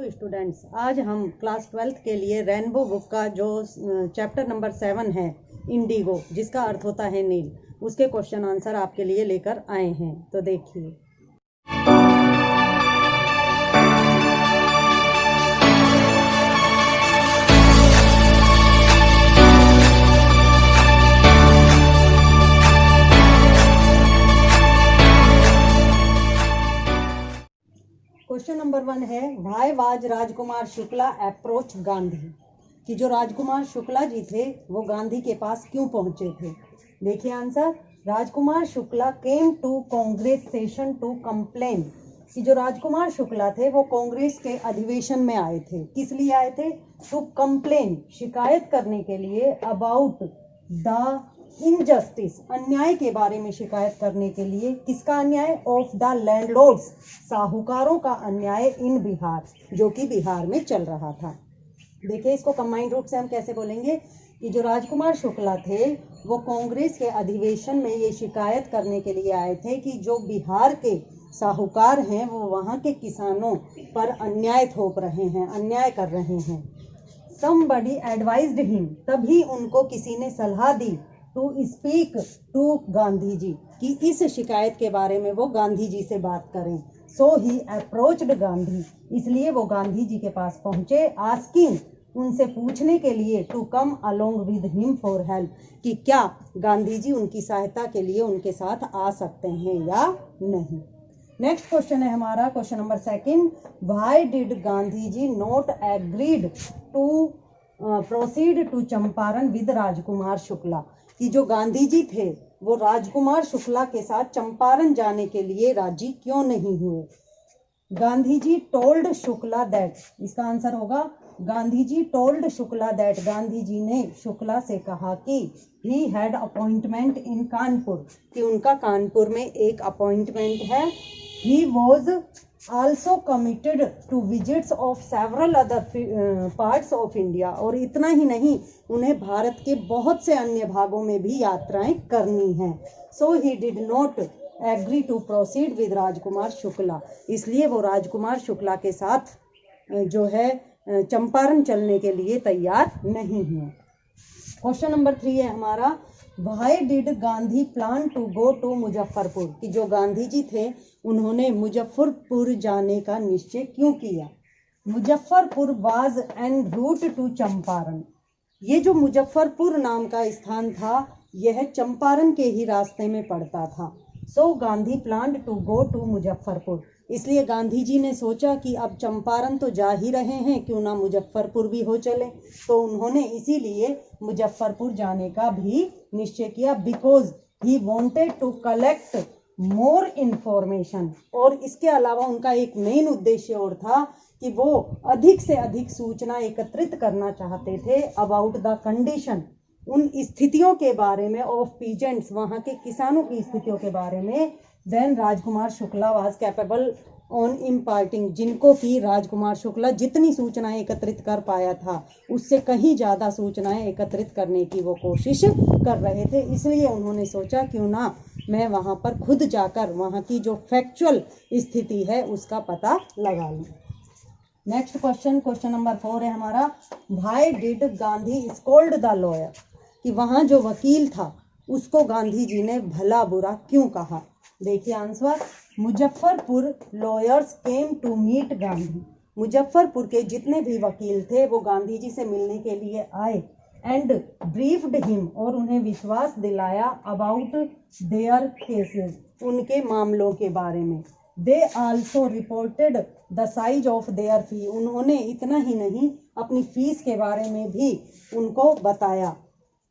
तो स्टूडेंट्स, आज हम क्लास 12th के लिए रेनबो बुक का जो चैप्टर नंबर 7 है इंडिगो, जिसका अर्थ होता है नील, उसके क्वेश्चन आंसर आपके लिए लेकर आए हैं। तो देखिए, क्वेश्चन नंबर 1 है why was Rajkumar Shukla approach Gandhi, कि जो राजकुमार शुक्ला जी थे वो गांधी के पास क्यों पहुंचे थे। देखिए answer, Rajkumar Shukla came to Congress session to complain, कि जो राजकुमार शुक्ला थे वो कांग्रेस के अधिवेशन में आए थे। किस लिए आए थे? टू कंप्लेन, शिकायत करने के लिए, अबाउट द इनजस्टिस, अन्याय के बारे में शिकायत करने के लिए। किसका अन्याय? ऑफ द लैंडलॉर्ड्स, साहूकारों का अन्याय इन बिहार, जो कि बिहार में चल रहा था। देखिए, इसको कंबाइंड रूप से हम कैसे बोलेंगे कि जो राजकुमार शुक्ला थे वो कांग्रेस के अधिवेशन में ये शिकायत करने के लिए आए थे कि जो बिहार के साहूकार हैं वो वहाँ के किसानों पर अन्याय थोप रहे हैं, अन्याय कर रहे हैं। समबडी एडवाइज्ड हिम, तभी उनको किसी ने सलाह दी टू स्पीक टू गांधी जी, कि इस शिकायत के बारे में वो गांधी जी से बात करें। सो ही अप्रोच्ड गांधी, इसलिए वो गांधी जी के पास पहुंचे, आस्किंग, उनसे पूछने के लिए, to come along with him for help, कि क्या गांधी जी उनकी सहायता के लिए उनके साथ आ सकते हैं या नहीं। नेक्स्ट क्वेश्चन है हमारा question number 2, why did Gandhi ji not agreed to proceed to Champaran with Rajkumar Shukla, कि जो गांधी जी थे वो राजकुमार शुक्ला के साथ चंपारण जाने के लिए राजी क्यों नहीं हुए। गांधी जी टोल्ड शुक्ला दैट, इसका आंसर होगा गांधी जी टोल्ड शुक्ला दैट, गांधी जी ने शुक्ला से कहा कि ही हैड अपॉइंटमेंट इन कानपुर, कि उनका कानपुर में एक अपॉइंटमेंट है। He was also committed to visits of several other parts of India, और इतना ही नहीं, उन्हें भारत के बहुत से अन्य भागों में भी यात्राएं करनी हैं। So he did not agree to proceed with Rajkumar Shukla, इसलिए वो राजकुमार शुक्ला के साथ जो है चंपारण चलने के लिए तैयार नहीं हुए। क्वेश्चन नंबर 3 है हमारा, why did Gandhi plan to go to Muzaffarpur, कि जो गांधी जी थे उन्होंने मुजफ्फरपुर जाने का निश्चय क्यों किया। Muzaffarpur was an route to Champaran, ये जो मुजफ्फरपुर नाम का स्थान था यह चंपारण के ही रास्ते में पड़ता था। So Gandhi plan to go to Muzaffarpur, इसलिए गांधी जी ने सोचा कि अब चंपारण तो जा ही रहे हैं, क्यों ना मुजफ्फरपुर भी हो चले। तो उन्होंने इसीलिए मुजफ्फरपुर जाने का भी निश्चय किया, because he wanted to collect more information, और इसके अलावा उनका एक मेन उद्देश्य और था कि वो अधिक से अधिक सूचना एकत्रित करना चाहते थे अबाउट द कंडीशन, उन स्थितियों के बारे में, ऑफ पीजेंट्स, वहाँ के किसानों की स्थितियों के बारे में। Then Rajkumar Shukla was capable on imparting, जिनको कि राजकुमार शुक्ला जितनी सूचनाएं एकत्रित कर पाया था उससे कहीं ज़्यादा सूचनाएं एकत्रित करने की वो कोशिश कर रहे थे। इसलिए उन्होंने सोचा क्यों ना मैं वहाँ पर खुद जाकर वहाँ की जो फैक्चुअल स्थिति है उसका पता लगा लूँ। नेक्स्ट क्वेश्चन नंबर 4 है हमारा, why did Gandhi scold the lawyer, कि वहाँ जो वकील था उसको गांधी जी ने भला बुरा क्यों कहा। देखिए answer, Muzaffarpur lawyers came to meet Gandhi, Muzaffarpur के जितने भी वकील थे वो गांधी जी से मिलने के लिए आए, एंड ब्रीफ्ड हिम, और उन्हें विश्वास दिलाया, अबाउट देयर केसेस, उनके मामलों के बारे में। They also reported the size of their fee, उन्होंने इतना ही नहीं अपनी फीस के बारे में भी उनको बताया।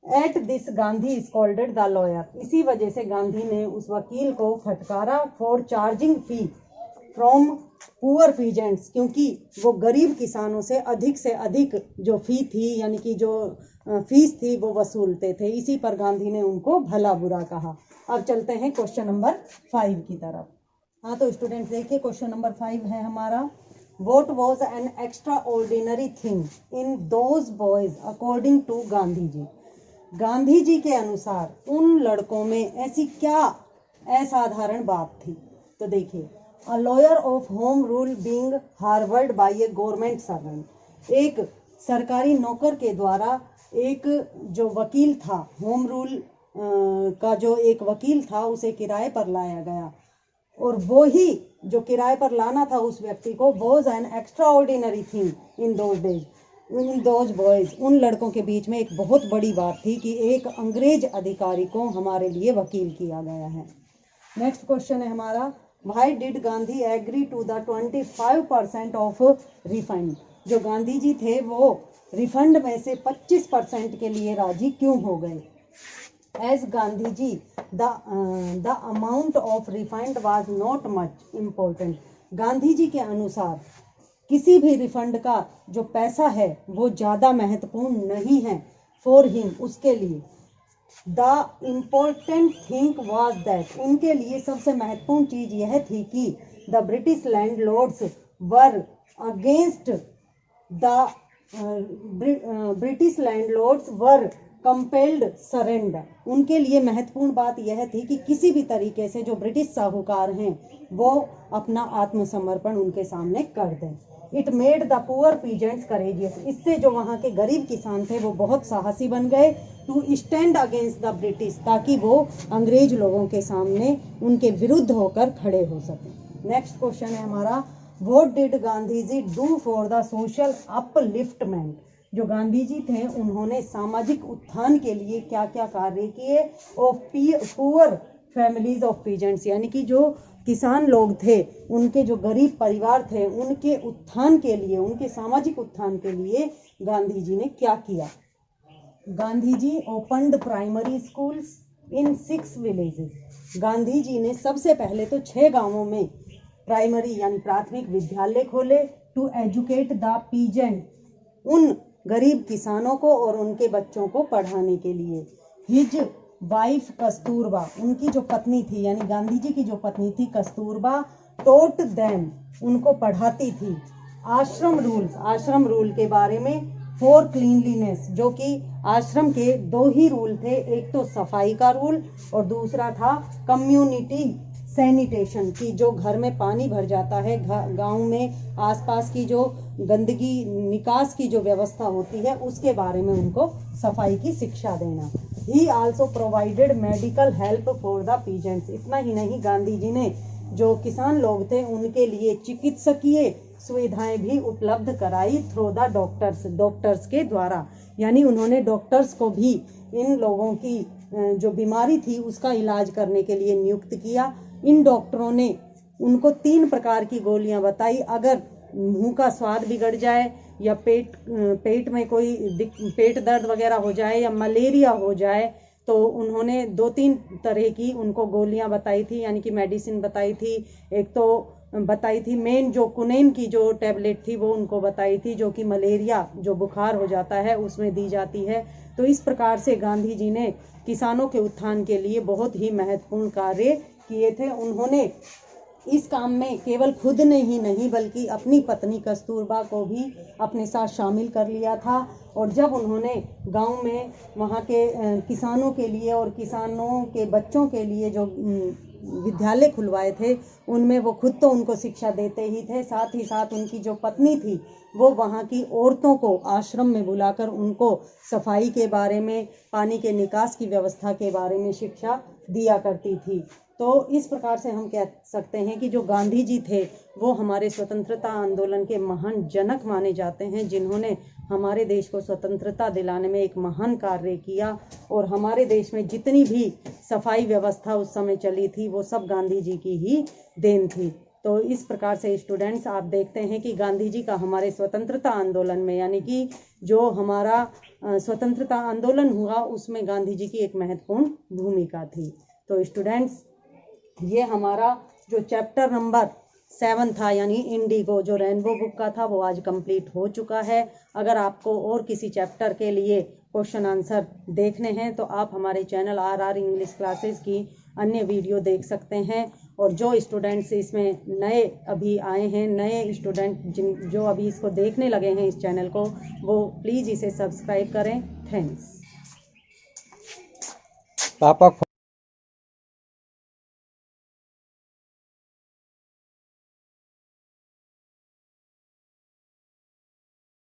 At this Gandhi scolded the lawyer, इसी वजह से गांधी ने उस वकील को फटकारा, for charging fee from poor peasants, क्योंकि वो गरीब किसानों से अधिक जो फी थी, यानी कि जो फीस थी वो वसूलते थे। इसी पर गांधी ने उनको भला बुरा कहा। अब चलते हैं क्वेश्चन नंबर 5 की तरफ। हाँ तो स्टूडेंट्स देखिए, क्वेश्चन नंबर 5 है हमारा, what was an extraordinary thing in those boys according to Gandhi ji, Gandhi ji के अनुसार उन लड़कों में ऐसी क्या असाधारण बात थी। तो देखिए, a lawyer of home rule being Harvard by a government servant. एक सरकारी नौकर के द्वारा एक जो वकील था, होम रूल का जो एक वकील था, उसे किराए पर लाया गया और वो ही जो किराए पर लाना था उस व्यक्ति को was an extraordinary thing in those days, in those boys. उन लड़कों के बीच में एक बहुत बड़ी बात थी कि एक अंग्रेज अधिकारी को हमारे लिए वकील किया गया है। नेक्स्ट क्वेश्चन है हमारा, why did Gandhi agree to the 25% of refund. जो गांधी जी थे वो रिफंड में से 25% के लिए राजी क्यों हो गए। As Gandhi ji the amount of refund was not much important. Gandhi ji के अनुसार किसी भी रिफंड का जो पैसा है वो ज़्यादा महत्वपूर्ण नहीं है फॉर हिम, उसके लिए। The important thing was that, उनके लिए सबसे महत्वपूर्ण चीज़ यह थी कि the British landlords were against the British landlords were compelled surrender. उनके लिए महत्वपूर्ण बात यह थी कि किसी भी तरीके से जो ब्रिटिश साहूकार हैं वो अपना आत्मसमर्पण उनके सामने कर दें। It made the poor peasants courageous, इससे जो वहाँ के गरीब किसान थे वो बहुत साहसी बन गए। To stand against the British, ताकि वो अंग्रेज लोगों के सामने उनके विरुद्ध होकर खड़े हो सकें। नेक्स्ट क्वेश्चन है हमारा, what did Gandhi ji do for the social upliftment. जो गांधी जी थे उन्होंने सामाजिक उत्थान के लिए क्या क्या कार्य किए। Of poor families of peasants, यानी कि जो किसान लोग थे, उनके जो गरीब परिवार थे, उनके उत्थान के लिए, उनके सामाजिक उत्थान के लिए गांधी जी ने क्या किया। Gandhi ji opened primary schools in 6 villages. Gandhi ji ने सबसे पहले तो 6 गांवों में प्राइमरी यानी प्राथमिक विद्यालय खोले। टू एजुकेट द पीजेंट, उन गरीब किसानों को और उनके बच्चों को पढ़ाने के लिए। हिज वाइफ कस्तूरबा, उनकी जो पत्नी थी यानी गांधी जी की जो पत्नी थी कस्तूरबा, टोट देम, उनको पढ़ाती थी। आश्रम रूल्स, आश्रम रूल के बारे में। फॉर क्लीनलीनेस, जो कि आश्रम के 2 ही रूल थे, एक तो सफाई का रूल और दूसरा था कम्युनिटी सैनिटेशन की। जो घर में पानी भर जाता है, गांव में आसपास की जो गंदगी निकास की जो व्यवस्था होती है उसके बारे में उनको सफाई की शिक्षा देना। ही also provided medical help for the peasants. इतना ही नहीं, गांधी जी ने जो किसान लोग थे उनके लिए चिकित्सकीय सुविधाएं भी उपलब्ध कराई थ्रू द डॉक्टर्स के द्वारा। यानी उन्होंने डॉक्टर्स को भी इन लोगों की जो बीमारी थी उसका इलाज करने के लिए नियुक्त किया। इन डॉक्टरों ने उनको 3 प्रकार की गोलियां बताई। अगर मुंह का स्वाद बिगड़ जाए या पेट में कोई पेट दर्द वगैरह हो जाए या मलेरिया हो जाए तो उन्होंने 2-3 तरह की उनको गोलियां बताई थी, यानी कि मेडिसिन बताई थी। एक तो बताई थी मेन जो कुनेन की जो टैबलेट थी वो उनको बताई थी, जो कि मलेरिया जो बुखार हो जाता है उसमें दी जाती है। तो इस प्रकार से गांधी जी ने किसानों के उत्थान के लिए बहुत ही महत्वपूर्ण कार्य किए थे। उन्होंने इस काम में केवल खुद ने ही नहीं बल्कि अपनी पत्नी कस्तूरबा को भी अपने साथ शामिल कर लिया था। और जब उन्होंने गांव में वहाँ के किसानों के लिए और किसानों के बच्चों के लिए जो विद्यालय खुलवाए थे उनमें वो खुद तो उनको शिक्षा देते ही थे, साथ ही साथ उनकी जो पत्नी थी वो वहाँ की औरतों को आश्रम में बुलाकर उनको सफाई के बारे में, पानी के निकास की व्यवस्था के बारे में शिक्षा दिया करती थी। तो इस प्रकार से हम कह सकते हैं कि जो गांधी जी थे वो हमारे स्वतंत्रता आंदोलन के महान जनक माने जाते हैं, जिन्होंने हमारे देश को स्वतंत्रता दिलाने में एक महान कार्य किया। और हमारे देश में जितनी भी सफाई व्यवस्था उस समय चली थी वो सब गांधी जी की ही देन थी। तो इस प्रकार से स्टूडेंट्स आप देखते हैं कि गांधी जी का हमारे स्वतंत्रता आंदोलन में, यानी कि जो हमारा स्वतंत्रता आंदोलन हुआ उसमें गांधी जी की एक महत्वपूर्ण भूमिका थी। तो स्टूडेंट्स ये हमारा जो चैप्टर नंबर 7 था यानी इंडिगो जो रेनबो बुक का था वो आज कंप्लीट हो चुका है। अगर आपको और किसी चैप्टर के लिए क्वेश्चन आंसर देखने हैं तो आप हमारे चैनल RR इंग्लिश क्लासेस की अन्य वीडियो देख सकते हैं। और जो स्टूडेंट्स इसमें नए अभी आए हैं, नए स्टूडेंट जो अभी इसको देखने लगे हैं इस चैनल को, वो प्लीज़ इसे सब्सक्राइब करें। थैंक्स। पापा